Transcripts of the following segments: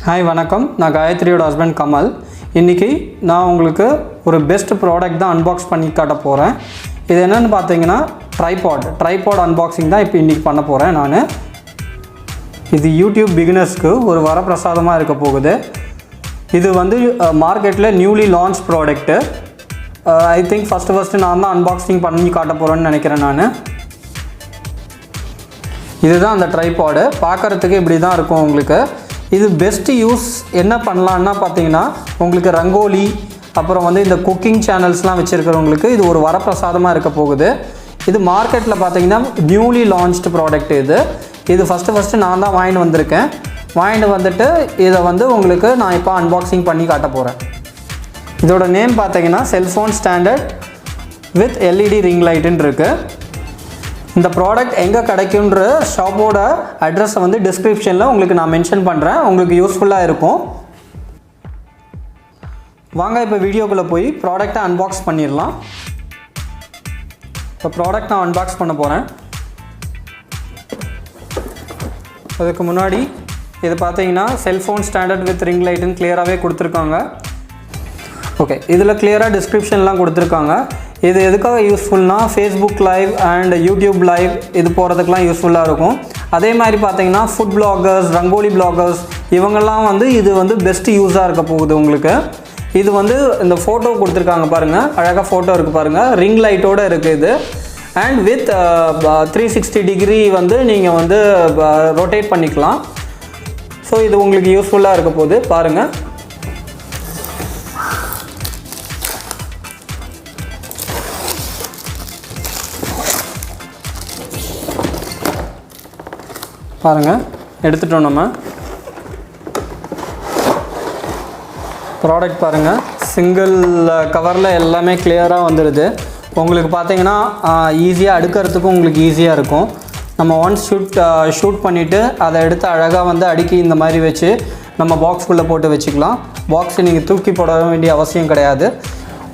Hi வணக்கம், நான் காயத்ரியோட husband Kamal. இன்றைக்கி நான் உங்களுக்கு ஒரு பெஸ்ட் ப்ராடக்ட் தான் அன்பாக்ஸ் பண்ணி காட்ட போகிறேன். இது என்னென்னு பார்த்தீங்கன்னா ட்ரைபாட் அன்பாக்சிங் தான் இப்போ இன்றைக்கி பண்ண போகிறேன் நான். இது யூடியூப் பிகினர்ஸ்க்கு ஒரு வரப்பிரசாதமாக இருக்க போகுது. இது வந்து மார்க்கெட்டில் newly launch product. I think first நான் தான் அன்பாக்சிங் பண்ணி காட்ட போகிறேன்னு நினைக்கிறேன் நான். இதுதான் அந்த ட்ரைபாடு. பார்க்குறதுக்கு இப்படி தான் இருக்கும் உங்களுக்கு. இது பெஸ்ட்டு யூஸ் என்ன பண்ணலான்னா பார்த்தீங்கன்னா, உங்களுக்கு ரங்கோலி அப்புறம் வந்து இந்த குக்கிங் சேனல்ஸ்லாம் வச்சுருக்கிறவங்களுக்கு இது ஒரு வரப்பிரசாதமாக இருக்க போகுது. இது மார்க்கெட்டில் பார்த்தீங்கன்னா நியூலி லான்ச்டு ப்ராடக்ட். இது ஃபஸ்ட்டு நான் தான் வாங்கிட்டு வந்துட்டு இதை வந்து உங்களுக்கு நான் இப்போ அன்பாக்சிங் பண்ணி காட்ட போகிறேன். இதோட நேம் பார்த்தீங்கன்னா cellphone standard with LED ring லைட்டுன்னு இருக்குது. இந்த ப்ராடக்ட் எங்கே கிடைக்குன்ற ஷாப்போட அட்ரஸை வந்து டிஸ்கிரிப்ஷனில் உங்களுக்கு நான் மென்ஷன் பண்ணுறேன். உங்களுக்கு யூஸ்ஃபுல்லாக இருக்கும். வாங்க இப்போ வீடியோக்குள்ளே போய் ப்ராடக்டை அன்பாக்ஸ் பண்ணிடலாம். இப்போ ப்ராடக்ட் நான் அன்பாக்ஸ் பண்ண போகிறேன். அதுக்கு முன்னாடி இது பார்த்தீங்கன்னா செல்ஃபோன் ஸ்டாண்டர்ட் வித் ரிங் லைட்டுன்னு கிளியராகவே கொடுத்துருக்காங்க. ஓகே, இதில் கிளியராக டிஸ்கிரிப்ஷன்லாம் கொடுத்துருக்காங்க. இது எதுக்காக யூஸ்ஃபுல்னா, Facebook live and YouTube live இது போகிறதுக்கெலாம் யூஸ்ஃபுல்லாக இருக்கும். அதே மாதிரி பார்த்தீங்கன்னா ஃபுட் பிளாகர்ஸ், ரங்கோலி பிளாகர்ஸ் இவங்கெல்லாம் வந்து இது வந்து பெஸ்ட்டு யூஸாக இருக்க போகுது உங்களுக்கு. இது வந்து இந்த ஃபோட்டோ கொடுத்துருக்காங்க பாருங்கள், அழகாக ஃபோட்டோ இருக்குது பாருங்கள், ரிங் லைட்டோடு இருக்குது இது. அண்ட் வித் 360 டிகிரி வந்து நீங்கள் வந்து ரொட்டேட் பண்ணிக்கலாம். ஸோ இது உங்களுக்கு யூஸ்ஃபுல்லாக இருக்க போகுது பாருங்கள். பாருங்கள், எடுத்துட்டோம் நம்ம ப்ராடக்ட். பாருங்கள், சிங்கிள் கவரில் எல்லாமே கிளியராக வந்துடுது. உங்களுக்கு பார்த்தீங்கன்னா ஈஸியாக அடுக்கிறதுக்கும் உங்களுக்கு ஈஸியாக இருக்கும். நம்ம ஒன்ஸ் ஷூட் பண்ணிவிட்டு அதை எடுத்து அழகாக வந்து அடுக்கி இந்த மாதிரி வச்சு நம்ம பாக்ஸ்குள்ளே போட்டு வச்சுக்கலாம். பாக்ஸை நீங்கள் தூக்கி போட வேண்டிய அவசியம் கிடையாது.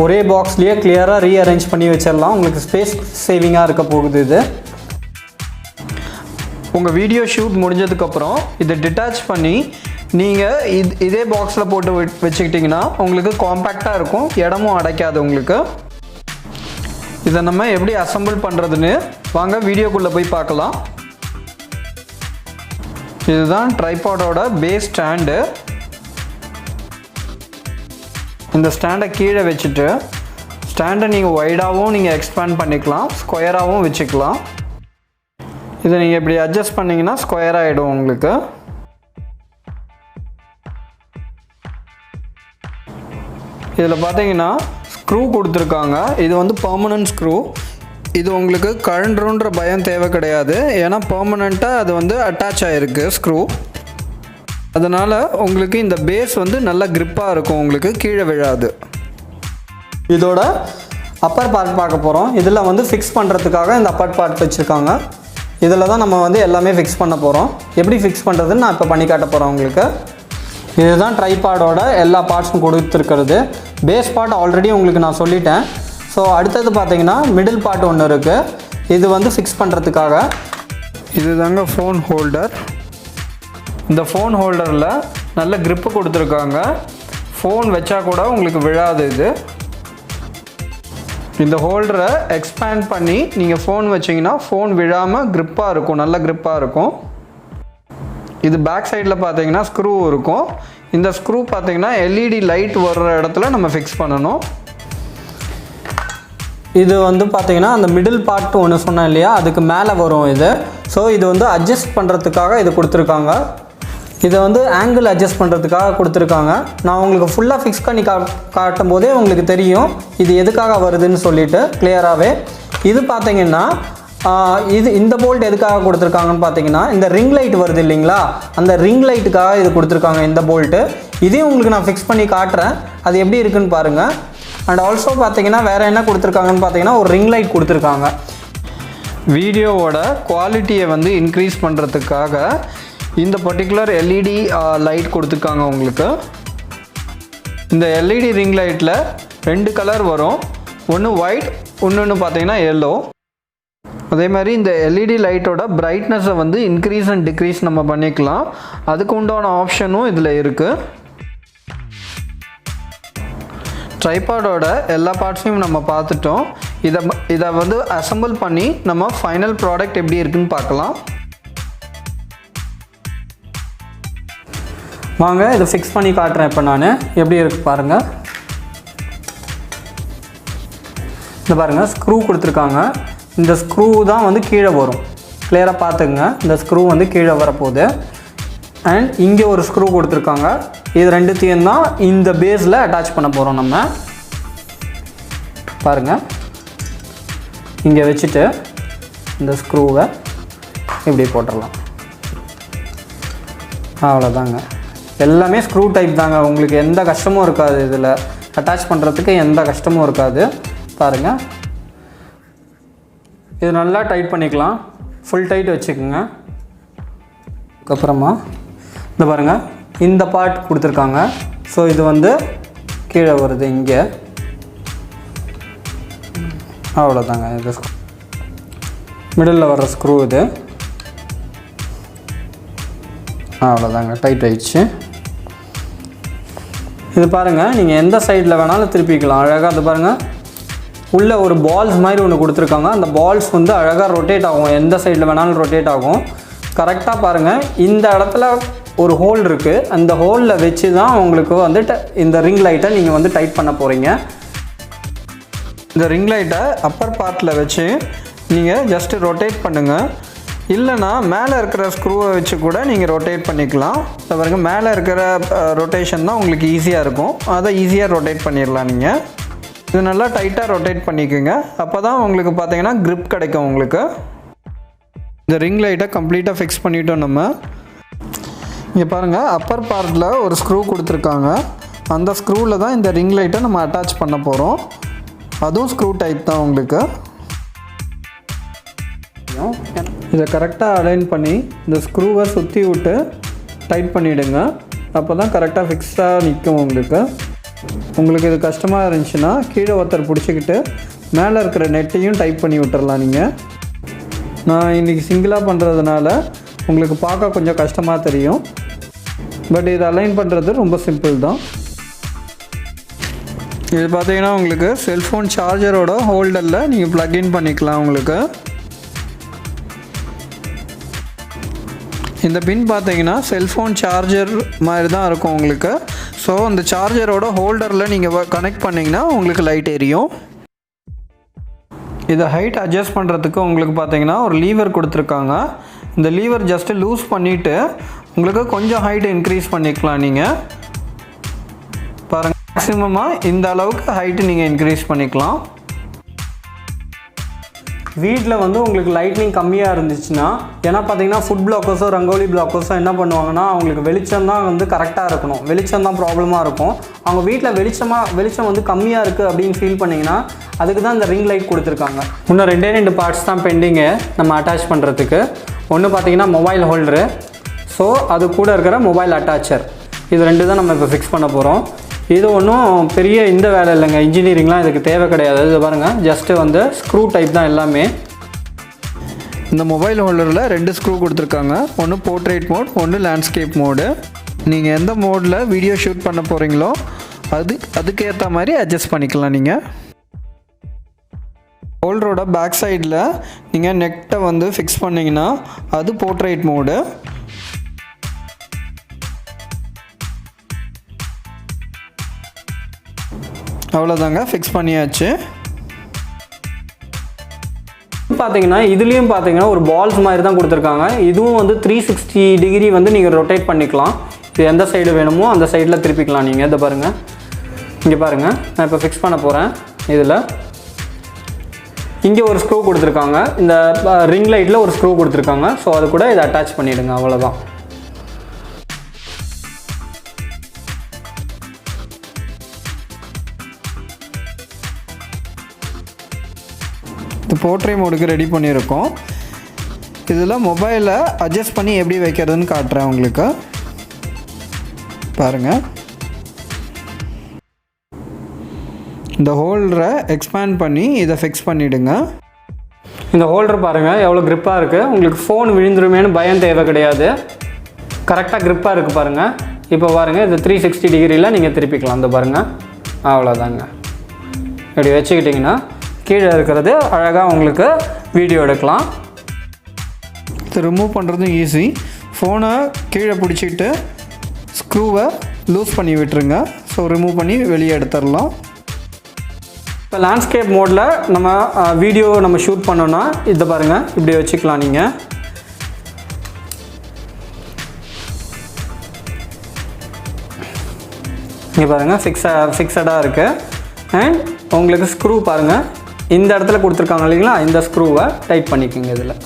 ஒரே பாக்ஸ்லேயே கிளியராக ரீஅரேஞ்ச் பண்ணி வச்சிடலாம். உங்களுக்கு ஸ்பேஸ் சேவிங்காக இருக்க போகுது இது. உங்கள் வீடியோ ஷூட் முடிஞ்சதுக்கப்புறம் இதை டிட்டாச் பண்ணி நீங்கள் இதே பாக்ஸில் போட்டு வச்சுக்கிட்டிங்கன்னா உங்களுக்கு காம்பேக்டாக இருக்கும், இடமும் அடைக்காது உங்களுக்கு. இதை நம்ம எப்படி அசம்பிள் பண்ணுறதுன்னு வாங்க வீடியோக்குள்ளே போய் பார்க்கலாம். இதுதான் ட்ரைபாடோட பேஸ் ஸ்டாண்டு. இந்த ஸ்டாண்டை கீழே வச்சுட்டு ஸ்டாண்டை நீங்கள் வைடாகவும் நீங்கள் எக்ஸ்பேண்ட் பண்ணிக்கலாம், ஸ்கொயராகவும் வச்சுக்கலாம். இதை நீங்கள் இப்படி அட்ஜஸ்ட் பண்ணிங்கன்னா ஸ்கொயர் ஆகிடும் உங்களுக்கு. இதில் பார்த்தீங்கன்னா ஸ்க்ரூ கொடுத்துருக்காங்க. இது வந்து பெர்மனன்ட் ஸ்க்ரூ. இது உங்களுக்கு கழண்டுன்ற பயம் தேவை கிடையாது. ஏன்னா பெர்மனண்ட்டாக அது வந்து அட்டாச் ஆகிருக்கு ஸ்க்ரூ. அதனால் உங்களுக்கு இந்த பேஸ் வந்து நல்லா க்ரிப்பாக இருக்கும், உங்களுக்கு கீழே விழாது. இதோட அப்பர் பார்ட் பார்க்க போகிறோம். இதில் வந்து ஃபிக்ஸ் பண்ணுறதுக்காக இந்த அப்பர் பார்ட் வச்சுருக்காங்க. இதில் தான் நம்ம வந்து எல்லாமே ஃபிக்ஸ் பண்ண போகிறோம். எப்படி ஃபிக்ஸ் பண்ணுறதுன்னு நான் இப்போ பண்ணி காட்ட போகிறேன் உங்களுக்கு. இதுதான் ட்ரைபாடோட எல்லா பார்ட்ஸும் கொடுத்துருக்கிறது. பேஸ் பார்ட் ஆல்ரெடி உங்களுக்கு நான் சொல்லிட்டேன். ஸோ அடுத்தது பார்த்தீங்கன்னா மிடில் பார்ட் ஒன்று இருக்குது. இது வந்து ஃபிக்ஸ் பண்ணுறதுக்காக இது தாங்க ஃபோன் ஹோல்டர். இந்த ஃபோன் ஹோல்டரில் நல்ல க்ரிப்பு கொடுத்துருக்காங்க. ஃபோன் வச்சா கூட உங்களுக்கு விழாது இது. இந்த ஹோல்டரை எக்ஸ்பேண்ட் பண்ணி நீங்கள் ஃபோன் வச்சிங்கன்னா ஃபோன் விழாமல் க்ரிப்பாக இருக்கும், நல்ல க்ரிப்பாக இருக்கும். இது பேக் சைடில் பார்த்தீங்கன்னா ஸ்க்ரூ இருக்கும். இந்த ஸ்க்ரூ பார்த்தீங்கன்னா எல்இடி லைட் வர்ற இடத்துல நம்ம ஃபிக்ஸ் பண்ணணும். இது வந்து பார்த்தீங்கன்னா அந்த மிடில் பார்ட் ஒன்று சொன்னேன் இல்லையா, அதுக்கு மேலே வரும் இது. ஸோ இது வந்து அட்ஜஸ்ட் பண்ணுறதுக்காக இது கொடுத்துருக்காங்க. இதை வந்து ஆங்கிள் அட்ஜஸ்ட் பண்ணுறதுக்காக கொடுத்துருக்காங்க. நான் உங்களுக்கு ஃபுல்லாக ஃபிக்ஸ் பண்ணி காட்டும் போதே உங்களுக்கு தெரியும் இது எதுக்காக வருதுன்னு சொல்லிட்டு கிளியராகவே. இது பார்த்தீங்கன்னா இந்த போல்ட் எதுக்காக கொடுத்துருக்காங்கன்னு பார்த்தீங்கன்னா, இந்த ரிங் லைட் வருது இல்லைங்களா, அந்த ரிங் லைட்டுக்காக இது கொடுத்துருக்காங்க இந்த போல்ட்டு. இதையும் உங்களுக்கு நான் ஃபிக்ஸ் பண்ணி காட்டுறேன், அது எப்படி இருக்குன்னு பாருங்கள். அண்ட் ஆல்சோ பார்த்தீங்கன்னா வேறு என்ன கொடுத்துருக்காங்கன்னு பார்த்தீங்கன்னா ஒரு ரிங் லைட் கொடுத்துருக்காங்க. வீடியோவோட குவாலிட்டியை வந்து இன்க்ரீஸ் பண்ணுறதுக்காக இந்த பர்டிகுலர் எல்இடி லைட் கொடுத்துருக்காங்க உங்களுக்கு. இந்த எல்இடி ரிங் லைட்டில் 2 கலர் வரும். ஒன்று ஒயிட், இன்னொன்று பார்த்தீங்கன்னா எல்லோ. அதே மாதிரி இந்த எல்இடி லைட்டோட பிரைட்னஸை வந்து இன்க்ரீஸ் அண்ட் டிக்ரீஸ் நம்ம பண்ணிக்கலாம். அதுக்கு உண்டான ஆப்ஷனும் இதில் இருக்குது. ட்ரைபாடோட எல்லா பார்ட்ஸையும் நம்ம பார்த்துட்டோம். இதை வந்து அசம்பிள் பண்ணி நம்ம ஃபைனல் ப்ராடக்ட் எப்படி இருக்குன்னு பார்க்கலாம். வாங்க இதை ஃபிக்ஸ் பண்ணி காட்டுறேன். இப்போ நான் எப்படி இருக்கு பாருங்கள். இந்த பாருங்கள் ஸ்க்ரூ கொடுத்துருக்காங்க. இந்த ஸ்க்ரூ தான் வந்து கீழே வரும். கிளியராக பார்த்துக்குங்க. இந்த ஸ்க்ரூ வந்து கீழே வரப்போகுது. அண்ட் இங்கே ஒரு ஸ்க்ரூ கொடுத்துருக்காங்க. இது ரெண்டுத்தையும் தான் இந்த பேஸில் அட்டாச் பண்ண போகிறோம். நம்ம பாருங்கள் இங்கே வச்சுட்டு இந்த ஸ்க்ரூவை இப்படி போட்டுடலாம். அவ்வளோதாங்க. எல்லாமே ஸ்க்ரூ டைப் தாங்க. உங்களுக்கு எந்த கஷ்டமும் இருக்காது. இதில் அட்டாச் பண்ணுறதுக்கு எந்த கஷ்டமும் இருக்காது. பாருங்கள் இது நல்லா டைட் பண்ணிக்கலாம். ஃபுல் டைட் வச்சுக்கோங்க. அதுக்கப்புறமா இந்த பாருங்கள் இந்த பார்ட் கொடுத்துருக்காங்க. ஸோ இது வந்து கீழே வருது இங்கே. அவ்வளோதாங்க. இது மிடில் வர்ற ஸ்க்ரூ இது. அவ்வளோதாங்க டைட் ஆயிடுச்சு. இது பாருங்கள் நீங்கள் எந்த சைடில் வேணாலும் திருப்பிக்கலாம். அழகாக அது பாருங்கள் உள்ளே ஒரு பால்ஸ் மாதிரி ஒன்று கொடுத்துருக்காங்க. அந்த பால்ஸ் வந்து அழகாக ரொட்டேட் ஆகும். எந்த சைடில் வேணாலும் ரொட்டேட் ஆகும். கரெக்டாக பாருங்கள் இந்த இடத்துல ஒரு ஹோல் இருக்குது. அந்த ஹோலில் வச்சு தான் உங்களுக்கு வந்து இந்த ரிங் லைட்டை நீங்கள் வந்து டைட் பண்ண போகிறீங்க. இந்த ரிங் லைட்டை அப்பர் பார்ட்டில் வச்சு நீங்கள் ஜஸ்ட்டு ரொட்டேட் பண்ணுங்கள். இல்லைனா மேலே இருக்கிற ஸ்க்ரூவை வச்சு கூட நீங்கள் ரொட்டேட் பண்ணிக்கலாம். இப்போ பாருங்க மேலே இருக்கிற ரொட்டேஷன் தான் உங்களுக்கு ஈஸியாக இருக்கும். அதை ஈஸியாக ரொட்டேட் பண்ணிடலாம். நீங்கள் இது நல்லா டைட்டாக ரொட்டேட் பண்ணிக்கோங்க. அப்போ தான் உங்களுக்கு பார்த்தீங்கன்னா க்ரிப் கிடைக்கும் உங்களுக்கு. இந்த ரிங் லைட்டை கம்ப்ளீட்டாக ஃபிக்ஸ் பண்ணிட்டோம். நம்ம இங்கே பாருங்கள் அப்பர் பார்ட்டில் ஒரு ஸ்க்ரூ கொடுத்துருக்காங்க. அந்த ஸ்க்ரூவில் தான் இந்த ரிங் லைட்டை நம்ம அட்டாச் பண்ண போகிறோம். அதுவும் ஸ்க்ரூ டைப் தான் உங்களுக்கு. இதை கரெக்டாக அலைன் பண்ணி இந்த ஸ்க்ரூவை சுற்றி விட்டு டைட் பண்ணிவிடுங்க. அப்போ தான் கரெக்டாக ஃபிக்ஸாக நிற்கும் உங்களுக்கு. உங்களுக்கு இது கஷ்டமாக இருந்துச்சுன்னா கீழே ஒருத்தர் பிடிச்சிக்கிட்டு மேலே இருக்கிற நெட்டையும் டைட் பண்ணி விட்டுறலாம். நீங்கள் நான் இன்றைக்கி சிங்கிளாக பண்ணுறதுனால உங்களுக்கு பார்க்க கொஞ்சம் கஷ்டமாக தெரியும். பட் இதை அலைன் பண்ணுறது ரொம்ப சிம்பிள் தான். இது பார்த்தீங்கன்னா உங்களுக்கு செல்ஃபோன் சார்ஜரோட ஹோல்டரில் நீங்கள் ப்ளக்இன் பண்ணிக்கலாம். உங்களுக்கு இந்த பின் பார்த்தீங்கன்னா செல்ஃபோன் சார்ஜர் மாதிரி தான் இருக்கும் உங்களுக்கு. ஸோ அந்த சார்ஜரோட ஹோல்டரில் நீங்கள் கனெக்ட் பண்ணிங்கன்னா உங்களுக்கு லைட் எரியும். இதை ஹைட் அட்ஜஸ்ட் பண்ணுறதுக்கு உங்களுக்கு பார்த்தீங்கன்னா ஒரு லீவர் கொடுத்துருக்காங்க. இந்த லீவர் ஜஸ்ட்டு லூஸ் பண்ணிவிட்டு உங்களுக்கு கொஞ்சம் ஹைட் இன்க்ரீஸ் பண்ணிக்கலாம். நீங்கள் பாருங்கள் மேக்ஸிமமாக இந்த அளவுக்கு ஹைட்டு நீங்கள் இன்க்ரீஸ் பண்ணிக்கலாம். வீட்டில் வந்து உங்களுக்கு லைட்னிங் கம்மியாக இருந்துச்சுன்னா, ஏன்னா பார்த்தீங்கன்னா ஃபுட் பிளாக்கர்ஸோ ரங்கோலி பிளாக்கர்ஸோ என்ன பண்ணுவாங்கன்னா அவங்களுக்கு வெளிச்சம் தான் வந்து கரெக்டாக இருக்கணும். வெளிச்சம் தான் ப்ராப்ளமாக இருக்கும். அவங்க வீட்டில் வெளிச்சம் வந்து கம்மியாக இருக்குது அப்படின்னு ஃபீல் பண்ணிங்கன்னா அதுக்கு தான் இந்த ரிங் லைட் கொடுத்துருக்காங்க. இன்னும் ரெண்டு பார்ட்ஸ் தான் பெண்டிங்கு நம்ம அட்டாச் பண்ணுறதுக்கு. ஒன்று பார்த்தீங்கன்னா மொபைல் ஹோல்டரு. ஸோ அது கூட இருக்கிற மொபைல் அட்டாச்சர். இது ரெண்டு தான் நம்ம இப்போ ஃபிக்ஸ் பண்ண போகிறோம். இது ஒன்றும் பெரிய இந்த வேலை இல்லைங்க. இன்ஜினியரிங்லாம் இதுக்கு தேவை கிடையாது. இது பாருங்கள் ஜஸ்ட்டு வந்து ஸ்க்ரூ டைப் தான் எல்லாமே. இந்த மொபைல் ஹோல்டரில் 2 ஸ்க்ரூ கொடுத்துருக்காங்க. ஒன்று போர்ட்ரேட் மோட், ஒன்று லேண்ட்ஸ்கேப் மோடு. நீங்கள் எந்த மோடில் வீடியோ ஷூட் பண்ண போகிறீங்களோ அதுக்கேற்ற மாதிரி அட்ஜஸ்ட் பண்ணிக்கலாம். நீங்கள் ஹோல்டரோட பேக் சைடில் நீங்கள் நெட்டை வந்து ஃபிக்ஸ் பண்ணிங்கன்னா அது போர்ட்ரேட் மோடு. அவ்வளோதாங்க, ஃபிக்ஸ் பண்ணியாச்சு. பார்த்தீங்கன்னா இதுலேயும் பார்த்தீங்கன்னா ஒரு பால்ஸ் மாதிரி தான் கொடுத்துருக்காங்க. இதுவும் வந்து 360 டிகிரி வந்து நீங்கள் ரொட்டேட் பண்ணிக்கலாம். இது எந்த சைடு வேணுமோ அந்த சைடில் திருப்பிக்கலாம். நீங்கள் இதை பாருங்கள், இங்கே பாருங்கள், நான் இப்போ ஃபிக்ஸ் பண்ண போகிறேன். இதில் இங்கே ஒரு ஸ்க்ரூ கொடுத்துருக்காங்க. இந்த ரிங் லைட்டில் ஒரு ஸ்க்ரூ கொடுத்துருக்காங்க. ஸோ அது கூட இதை அட்டாச் பண்ணிவிடுங்க. அவ்வளோதான். இது போர்ட்ரேட் மோடுக்கு ரெடி பண்ணியிருக்கோம். இதில் மொபைலை அட்ஜஸ்ட் பண்ணி எப்படி வைக்கிறதுன்னு காட்டுறேன் உங்களுக்கு. பாருங்கள், இந்த ஹோல்டரை எக்ஸ்பேண்ட் பண்ணி இதை ஃபிக்ஸ் பண்ணிவிடுங்க. இந்த ஹோல்டர் பாருங்கள் எவ்வளோ க்ரிப்பாக இருக்குது. உங்களுக்கு ஃபோன் விழுந்துருமேனு பயம் தேவை கிடையாது. கரெக்டாக க்ரிப்பாக இருக்குது பாருங்கள். இப்போ பாருங்கள் இது 360 டிகிரியில் நீங்கள் திருப்பிக்கலாம். இந்த பாருங்கள், அவ்வளோதாங்க. இப்படி வச்சுக்கிட்டிங்கன்னா கீழே இருக்கிறது அழகாக உங்களுக்கு வீடியோ எடுக்கலாம். இது ரிமூவ் பண்ணுறதும் ஈஸி. ஃபோனை கீழே பிடிச்சிட்டு ஸ்க்ரூவை லூஸ் பண்ணி விட்டுருங்க. ஸோ ரிமூவ் பண்ணி வெளியே எடுத்துடலாம். இப்போ லேண்ட்ஸ்கேப் மோடில் நம்ம வீடியோ நம்ம ஷூட் பண்ணோன்னா இதை பாருங்கள், இப்படி வச்சுக்கலாம். நீங்கள் இங்கே பாருங்கள் ஃபிக்ஸடாக இருக்குது. அண்ட் உங்களுக்கு ஸ்க்ரூ பாருங்கள், இந்த இடத்துல கொடுத்துருக்காங்க இல்லைங்களா, இந்த ஸ்க்ரூவை டைட் பண்ணிக்கோங்க இதில்.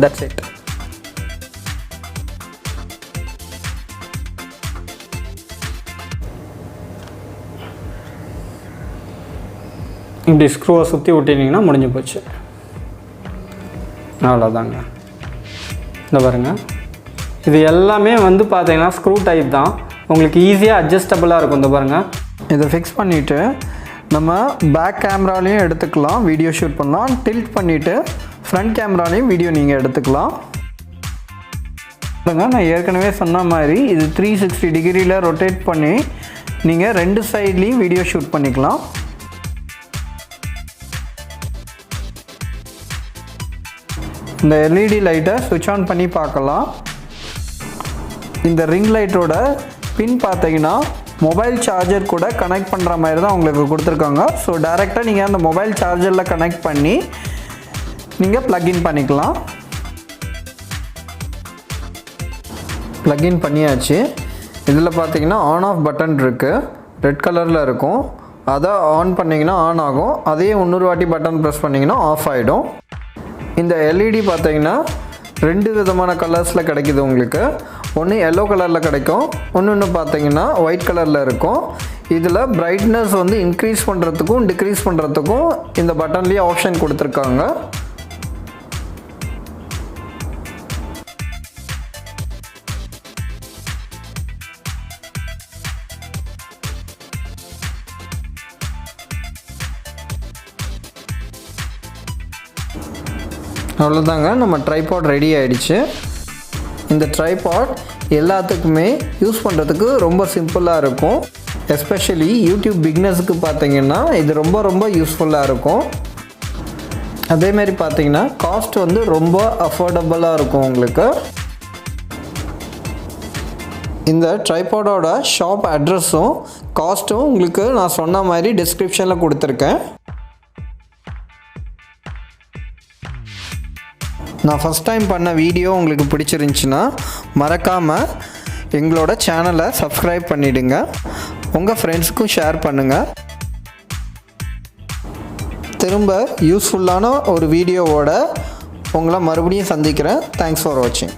That's it. இப்படி ஸ்க்ரூவை சுற்றி விட்டிங்கன்னா முடிஞ்சு போச்சு. அவ்வளோதாங்க. இந்த பாருங்கள், இது எல்லாமே வந்து பார்த்தீங்கன்னா ஸ்க்ரூ டைப் தான். உங்களுக்கு ஈஸியாக அட்ஜஸ்டபுளாக இருக்கும். இந்த பாருங்கள், இதை ஃபிக்ஸ் பண்ணிவிட்டு நம்ம பேக் கேமராலையும் எடுத்துக்கலாம், வீடியோ ஷூட் பண்ணலாம். டில்ட் பண்ணிவிட்டு ஃப்ரண்ட் கேமராலையும் வீடியோ நீங்கள் எடுத்துக்கலாம். நான் ஏற்கனவே சொன்ன மாதிரி இது 360 டிகிரியில் ரொட்டேட் பண்ணி நீங்கள் 2 சைட்லேயும் வீடியோ ஷூட் பண்ணிக்கலாம். இந்த எல்இடி லைட்டை சுவிட்ச் ஆன் பண்ணி பார்க்கலாம். இந்த ரிங் லைட்டோட பின் பார்த்தீங்கன்னா மொபைல் சார்ஜர் கூட கனெக்ட் பண்ணுற மாதிரி தான் உங்களுக்கு கொடுத்துருக்காங்க. ஸோ டைரெக்டாக நீங்கள் அந்த மொபைல் சார்ஜரில் கனெக்ட் பண்ணி நீங்கள் ப்ளக்இன் பண்ணிக்கலாம். ப்ளக்இன் பண்ணியாச்சு. இதில் பார்த்தீங்கன்னா ஆன் ஆஃப் பட்டன் இருக்குது, ரெட் கலரில் இருக்கும். அதை ஆன் பண்ணிங்கன்னா ஆன் ஆகும். அதே இன்னொரு வாட்டி பட்டன் ப்ரெஸ் பண்ணிங்கன்னா ஆஃப் ஆகிடும். இந்த எல்இடி பார்த்தீங்கன்னா 2 விதமான கலர்ஸில் கிடைக்கிது உங்களுக்கு. ஒன்று எல்லோ கலரில் கிடைக்கும், ஒன்று பார்த்தீங்கன்னா ஒயிட் கலரில் இருக்கும். இதில் பிரைட்னஸ் வந்து இன்க்ரீஸ் பண்ணுறதுக்கும் டிக்ரீஸ் பண்ணுறதுக்கும் இந்த பட்டன்லேயே ஆப்ஷன் கொடுத்துருக்காங்க. அவ்வளோதாங்க, நம்ம ட்ரைபாட் ரெடி ஆகிடுச்சு. இந்த ட்ரைபாட் எல்லாத்துக்குமே யூஸ் பண்ணுறதுக்கு ரொம்ப சிம்பிளாக இருக்கும். எஸ்பெஷலி யூடியூப் பிகினர்ஸுக்கு பார்த்தீங்கன்னா இது ரொம்ப யூஸ்ஃபுல்லாக இருக்கும். அதேமாரி பார்த்தீங்கன்னா காஸ்ட் வந்து ரொம்ப அஃபோர்டபுளாக இருக்கும் உங்களுக்கு. இந்த ட்ரைபாடோட ஷாப் அட்ரஸும் காஸ்ட்டும் உங்களுக்கு நான் சொன்ன மாதிரி டிஸ்கிரிப்ஷனில் கொடுத்துருக்கேன். நான் ஃபஸ்ட் டைம் பண்ண வீடியோ உங்களுக்கு பிடிச்சிருந்துச்சின்னா மறக்காமல் எங்களோட சேனலை சப்ஸ்கிரைப் பண்ணிவிடுங்க. உங்கள் ஃப்ரெண்ட்ஸுக்கும் ஷேர் பண்ணுங்கள். திரும்ப யூஸ்ஃபுல்லான ஒரு வீடியோவோட உங்களை மறுபடியும் சந்திக்கிறேன். தேங்க்ஸ் ஃபார் வாட்சிங்.